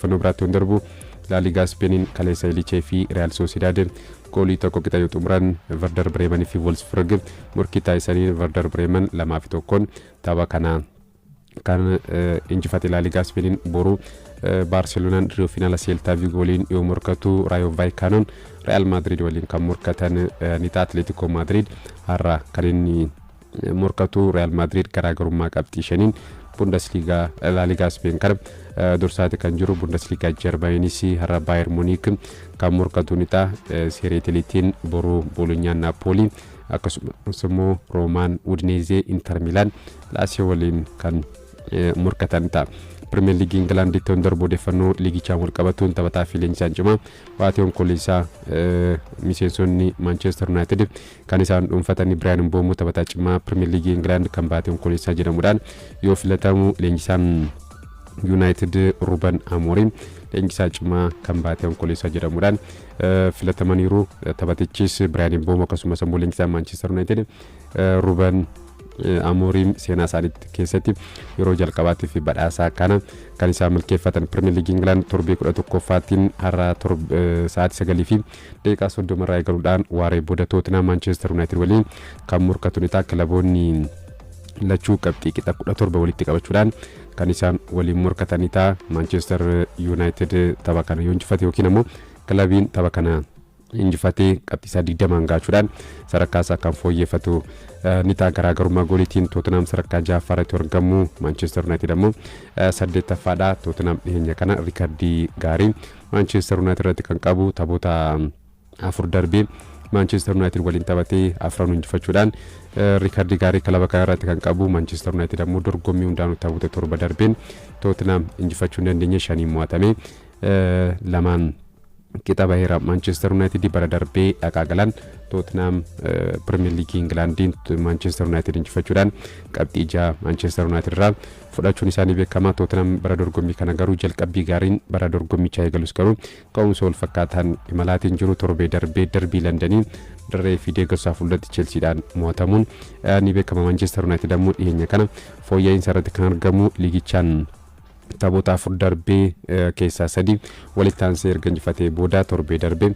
Fenobraatti darbu La Liga Spainin kaleessa Elche fi Real Sociedad goolii tokko qixaa xumuran Werder Bremen fi Wolfsburg morkii taasisanii Werder Bremen 2-1 tapha kana kan injifate La Liga Spainin boru Barcelonaan Rio Final Celta Vigo waliin yoo morkatu Rayo Vallecano Real Madrid waliin kan morkatan Nita Atletico Madrid har'a kan inni morkatu Real Madrid garaagarummaa qabxii shaniin Bundesliga La Liga Spain kan dursaati kan jiru Bundesliga Germanis har'a Bayern Munich kan morkatu Nita Serie A boru Bologna Napoli akkasumas immoo Roman Udinese Inter Milan Lazio waliin kan morkatan ta'a. Premier League England ittiin darbu defannoo liigichaa wal qabatuun taphataa fi leenjisaan cimaa Waation Kolisa miseensonni Manchester United kan isaan dhuunfatanii Brian Mbeumo taphataa cimaa Premier League England kan Waation Kolisa jedhamuudhaan yoo filatamu leenjisaan United Ruben Amorim leenjisaa cimaa kan Waation Kolisa jedhamuudhaan filatamaniiru taphatichis Brian Mbeumo akkasumas immoo leenjisaan Manchester United Ruben Amorim seenaa isaaniitti keessatti yeroo jalqabaatiif badhaasaa kana kan isaan milkeeffatan Premier League England torbee 11ffaatiin har'a sa'aatii 9 fi daqiiqaa 30 irraa eegaluudhaan waaree booda Tottenham Manchester United waliin kan morkatu ni ta'a. Kilaboonni lachuu qabxii qixa 17 walitti qabachuudhaan kan isaan waliin morkatanii ta'a. Manchester United tapha kana yoo injifate yookiin immoo kilabiin tapha kana injifatee qabxiisaa 20 gaachuudhaan sadarkaa isaa kan fooyyeffatu ni ta'a. Garaagarummaa gooliitiin Tottenham sadarkaa 6ffaarratti argamu Manchester United ammoo 8ffaadha. Tottenham dhiyeenya kana riikardii gaarii Manchester United irratti kan qabu taphoota 4 darbee Manchester United waliin taphatee 4 injifachuudhaan riikardii gaarii kilaba kana irratti kan qabu Manchester United ammoo dorgommii hundaanuu taphoota 7 darbeen Tottenham injifachuu dandeenye 5 mo'atame lamaan kita bahira Manchester United bara darbee dhaqaagalan Tottenham Premier League England Manchester United injifachuudhaan qabxii 6 Manchester United irraa fudhachuun isaanii beekama. Tottenham bara dorgommii kana garuu jalqabbii gaariin bara dorgommichaa eegalus garuu ka'umsa wal fakkaataan imalaatiin jiru torbee darbee darbii Londoniin daree fi deeggarsaa fuuldratti Chelseadhaan mo'atamuun ni beekama. Manchester United ammoo dhiyeenya kana fooyya'insa irratti kan argamu liigichaan taphoota 4 darbee keessaa 3 walitti aansee erga injifatee booda torbee darbee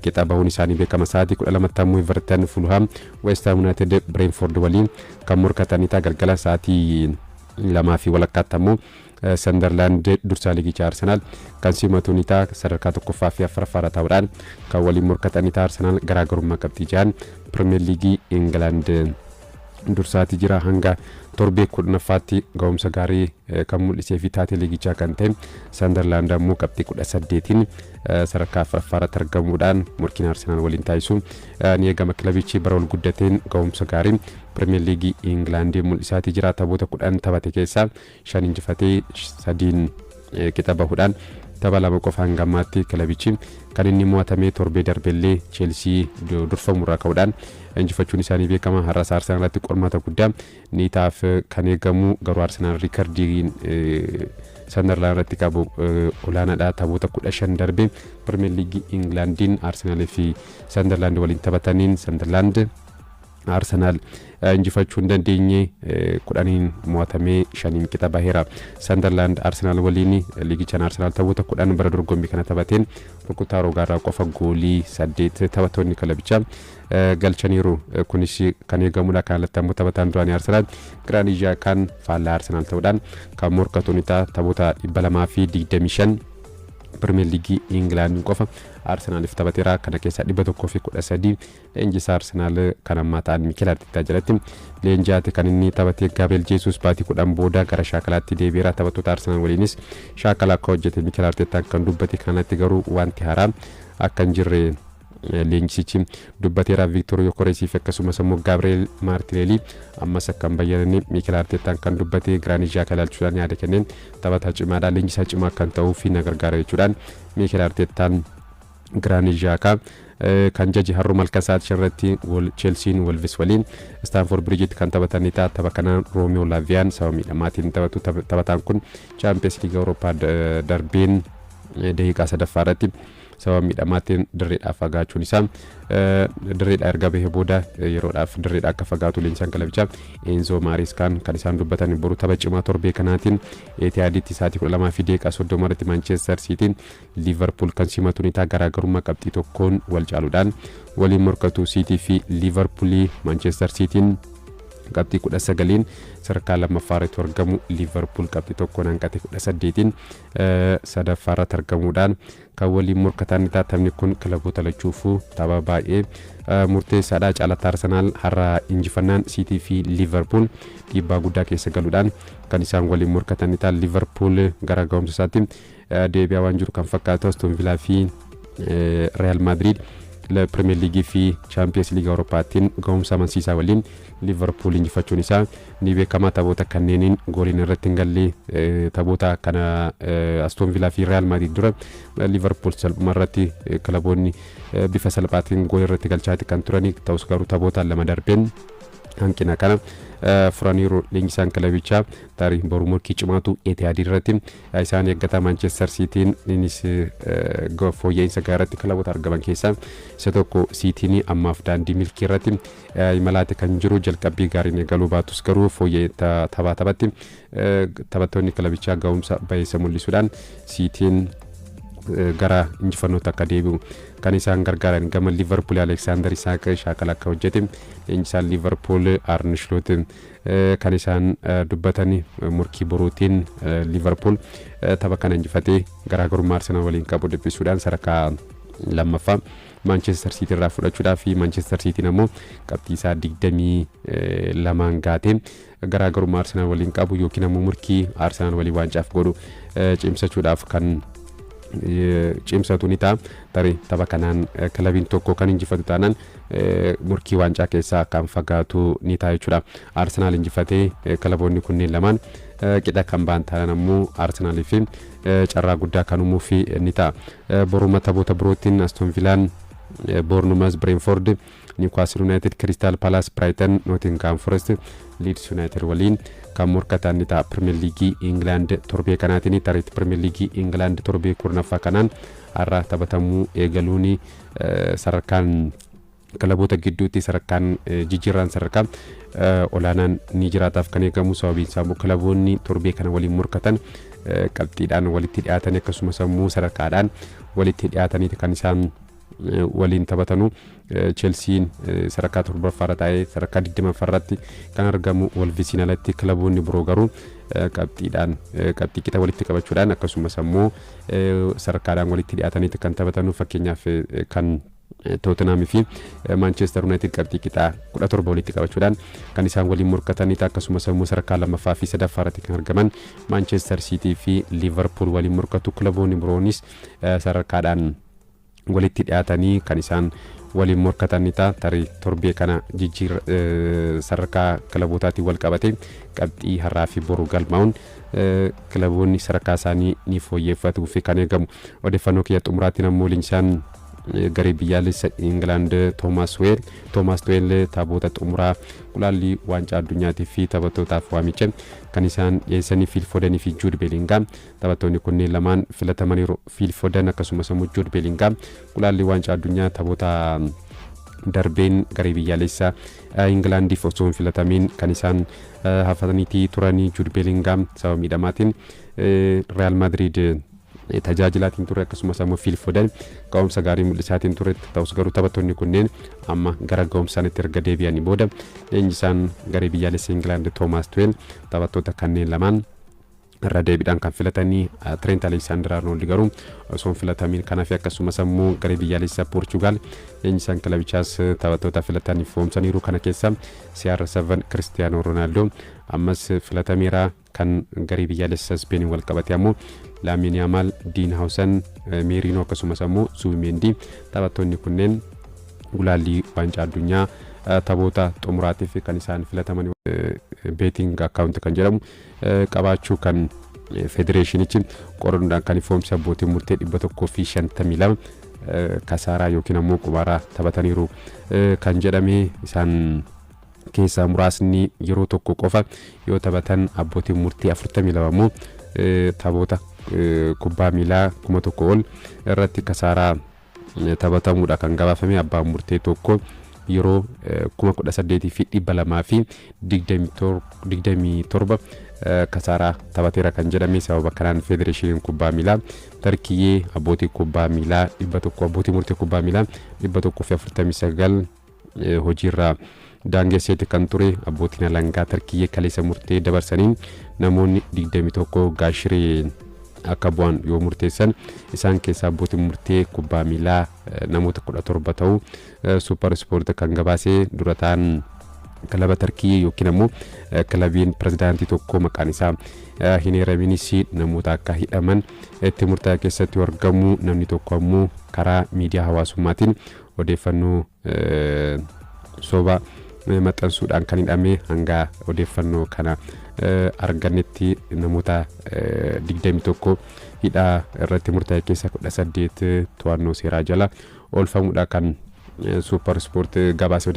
qixa bahuun isaanii beekama. Sa'aatii 12 ammoo Everton Fulham West Ham United Brentford waliin kan morkatanii ta'a. Galgala sa'aatii 2 fi walakkaatti ammoo Sunderland dursaa liigichaa Arsenal kan simatu ni ta'a. Sadarkaa 1ffaa fi 4ffaarra ta'uudhaan kan waliin morkatanii ta'a. Arsenal garaagarummaa qabxii 6 Premier League England dursaati jira hanga torbee 10ffaatti ga'umsa gaarii kan mul'isee fi taatee liigichaa kan ta'e Sunderland ammoo qabxii 18tiin sadarkaa 4ffaarratti argamuudhaan morkiin Arsenal waliin taasisu ni eegama. Kilabichi bara ol guddateen ga'umsa gaarii Premier League England mul'isaati jira. Taphoota 10 taphate keessaa 5 injifatee 3 qixa bahuudhaan tapha 2 qofa hanga ammaatti kilabichi kan inni mo'atame torbee darbellee Chelsea durfamurraa ka'uudhaan injifachuun isaanii beekama. Har'as Arsenal irratti qormaata guddaa ni taaf kan eegamu. Garuu Arsenal riikardii Sunderland irratti qabu olaanaadha. Taphoota 15 darbee Premier League Englandiin Arsenal fi Sunderland waliin taphataniin Sunderland Arsenal injifachuu hin dandeenye 10 mo'atamee 5 qixa baheera. Sunderland Arsenal waliin liigichaan Arsenal taphoota 10 bara dorgommii kana taphateen rukutaa rogaarraa qofa goolii 8 taphattoonni kilabichaa galchaniiru. Kunis kan eegamudha. Kanalatti ammoo taphataan duraanii Arsenal Granit Xhaka faallaa Arsenal ta'uudhaan kan morkatu ni ta'a. Taphoota 225 Premier League England qofa Arsenal taphateera. Kana keessaa 113 leenjisaa Arsenal kan ammaa ta'an Mikel Arteta jalatti leenjisaati kan inni taphatee. Gabriel Jesus baatii 10 booda gara shaakalaatti deebi'eera. Taphattoota Arsenal waliinis shaakala akka hojjete Mikel Arteta kan dubbate. Kanatti garuu wanti haaraa akka hin jirre leenjisichi dubbateera. Victor Gyökeres fi akkasumas immoo Gabriel Martinelli ammas akka hin bayyanne Mikel Arteta kan dubbate. Granit Xhaka ilaalchuudhaan yaada kenneen taphataa cimaadha, leenjisaa cimaa kan ta'uu fi na gargaara jechuudhaan Mikel Arteta Granit Xhaka kan jaji har'u malka sa'aatii 5 irratti Chelsea Wolves waliin Stamford Bridge kan taphatanii ta'a. Tapha kana Romeo Lavia sababa miidhamaatiin taphatu. Taphataan kun Champions League Europa darbeen daqiiqaa 3 irratti sababa miidhamaatiin dirreedhaaf fagaachuun isaa dirreedhaa erga bahee booda yeroodhaaf dirreedhaa akka fagaatu leenjisaan kilabichaa Enzo Marescaan kan isaan dubbatan boru tapha cimaa torbee kanaatiin Etihaditti sa'aatii 12 fi daqiiqaa 30 irratti Manchester Cityin Liverpool kan simatu ni ta'a garaagarummaa qabxii tokkoon wal caaluudhaan waliin morkatu City fi Liverpool Manchester Cityin qabxii 19 sadarkaa lammaffaarratti argamu Liverpool qabxii tokkoon hanqate 18 sadaffaarratti argamuudhaan kan waliin morkatan taphni kun kilaboota lachuufuu tapha baay'ee murteessaadha. Caalatti Arsenaal har'a injifannaan City fi Liverpool dhiibbaa guddaa keessa galuudhaan kan isaan waliin morkatan ta'a. Liverpool gara ga'umsa isaatti deebi'aa waan jiru kan fakkaatu Aston Villa fi Real Madrid la Premier League fi Champions League Europaatiin ga'umsa amansiisaa waliin Liverpool injifachuun isaa ni beekama. Taphoota kanneeniin gooliin irratti hin galle taphoota kana Aston Villa fi Real Madrid dura Liverpool salphuma irratti kilaboonni bifa salphaatiin goolii irratti galchaati kan turani ta'us garuu taphoota lama darbeen hanqina kana furaniiru leenjisaan kilabichaa tarii boruu morkii cimaatu Etihad irratti isaan eeggata Manchester Cityin innis fooyya'insa gaaratti kilaboota argaman keessaa isa tokko Cityin ammaaf daandii milkii irratti imalaati kan jiru jalqabbii gaariin eegaluu baatus garuu fooyya'ee taphatti taphattoonni kilabichaa ga'umsa baay'isa mul'isuudhaan Cityin gara injifannoota akka deebi'u kan isaan gargaaran gama Liverpool Alexander Isak shaakala akka hojjete leenjisaan Liverpool Arne Slot kan isaan dubbatanii morkii boruutiin Liverpool tapha kana injifatee garaagarummaa Arsenal waliin qabu dhiphisuudhaan sadarkaa lammaffaa Manchester City irraa fudhachuudhaa fi Manchester City ammoo qabxii isaa 22 gaatee garaagarummaa Arsenal waliin qabu yookiin ammoo morkii Arsenal waliin waancaaf godhu cimsachuudhaaf kan cimsatu ni ta'a. Tarii tapha kanaan kilabiin tokko kan injifatu taanaan morkii waancaa keessaa kan fagaatu ni ta'a jechuudha. Arsenaal injifatee kilaboonni kunneen lamaan qixa kan ba'an taanaan ammoo Arsenaalii fi carraa guddaa kan uumuuf ni ta'a. Boruma taphoota birootiin Aston Villaan Bournemouth, Brentford, Newcastle United, Crystal Palace, Brighton, Nottingham Forest, Leeds United waliin kan morkatan ni ta'a. Premier League England torbee kanaatiin tarii Premier League England torbee kurnaffaa kanaan har'a taphatamuu eegaluun sadarkaan kilaboota gidduutti sadarkaan jijjiirraan sadarkaa olaanaan ni jiraataaf kan eegamu sababiin isaa immoo kilaboonni torbee kana waliin morkatan qabxiidhaan walitti dhiyaatan akkasumas immoo sadarkaadhaan walitti dhiyaataniiti kan isaan waliin taphatanu. Chelsea sadarkaa torbaffaarra taa'ee sadarkaa 20ffaarratti kan argamu Wolvesiin alatti kilaboonni biroo garuu qabxiidhaan qabxii qixa walitti qabachuudhaan akkasumas immoo sadarkaadhaan walitti dhiyaataniiti kan taphatanu. Fakkeenyaaf kan Tottenham fi Manchester United qabxii qixa 17 walitti qabachuudhaan kan isaan waliin morkataniiti. Akkasumas immoo sadarkaa lammaffaa fi sadaffaarratti kan argaman Manchester City fi Liverpool waliin morkatu. Kilaboonni biroonis sadarkaadhaan walitti dhiyaatanii kan isaan waliin morkatan ta'a. Tarii torbee kana sadarkaa kilabootaatiin wal qabate qabxii har'aa fi boru galmaa'uun kilaboonni sadarkaa isaanii ni fooyyeffatu fi kan eegamu. Odeeffannoo kiyya xumuraatiin ammoo leenjisaan garee biyyaalessa England Thomas Tuchel taphoota xumuraa gulaallii waancaa addunyaatiif fi taphattootaaf waamicha kan isaan dhiyeessanii Phil Foden fi Jude Bellingham taphattoonni kunneen lamaan filatamaniiru. Phil Foden akkasumas immoo Jude Bellingham gulaallii waancaa addunyaa taphoota darbeen garee biyyaalessa Englandiif osoo hin filatamiin kan isaan hafataniitii turanii. Jude Bellingham sababa miidhamaatiin Real Madrid tajaajilaatiin ture akkasumas immoo Phil Foden ga'umsa gaarii mul'isaatiin ture ta'us garuu taphattoonni kunneen amma gara ga'umsaanitti erga deebi'anii booda leenjisaan garee biyyaalessa England Thomas Tuchel taphattoota kanneen lamaan irra deebiidhaan kan filatanii. Trent Alexander-Arnold garuu osoo hin filatamiin kanaaf akkasumas immoo garee biyyaalessa Portugal leenjisaan kilabichaas taphattoota filatanii foomsaniiru. Kana keessa CR7 Cristiano Ronaldo ammas filatameera. Kan garee biyyaalessa Spain wal qabate ammoo Lamine Yamal, Dean Howson, Merino akkasumas immoo Zubimendi taphattoonni kunneen gulaallii waancaa addunyaa taphoota xumuraatiif kan isaan filataman. Betting account kan jedhamu qabaachuu kan federeeshinichi qorannoodhaan kan ifoomsa abbootiin murtee 152 kasaaraa yookiin ammoo qubaaraa taphataniiru kan jedhame. Isaan keessaa muraasni yeroo tokko qofa yoo taphatan abbootiin murtii 42 ammoo taphoota kubbaa miilaa 1,000 ol irratti kasaaraa taphatamuudha kan gabaafame. Abbaan murtee tokko yeroo 18,227 kasaaraa taphateera kan jedhame. Sababa kanaan federeeshiniin kubbaa miilaa Tarkiyyee abbootii kubbaa miilaa 100 abbootii murtee kubbaa miilaa 149 hojiirraa daangesseetti kan ture. Abbootiin alangaa Tarkiyyee kaleessa murtee dabarsaniin namoonni 21 gaashiree akka bu'an yoo murteessan isaan keessaa abbootiin murtee kubbaa miilaa namoota 17 ta'u Super Sport kan gabaasee dura ta'an kilaba Tarkiyyee yookiin ammoo kilabiin pirezidaantii tokko maqaan isaa hin eeraminis namoota akka hidhaman itti murtaa'e keessatti argamu. Namni tokko ammoo karaa miidiyaa hawaasummaatiin odeeffannoo soba maxxansuudhaan kan hidhame. Hanga odeeffannoo kana argannetti namoota 21 hidhaa irratti murtaa'e keessa 18 to'annoo seeraa jala oolfamuudha kan Super Sport gabaasee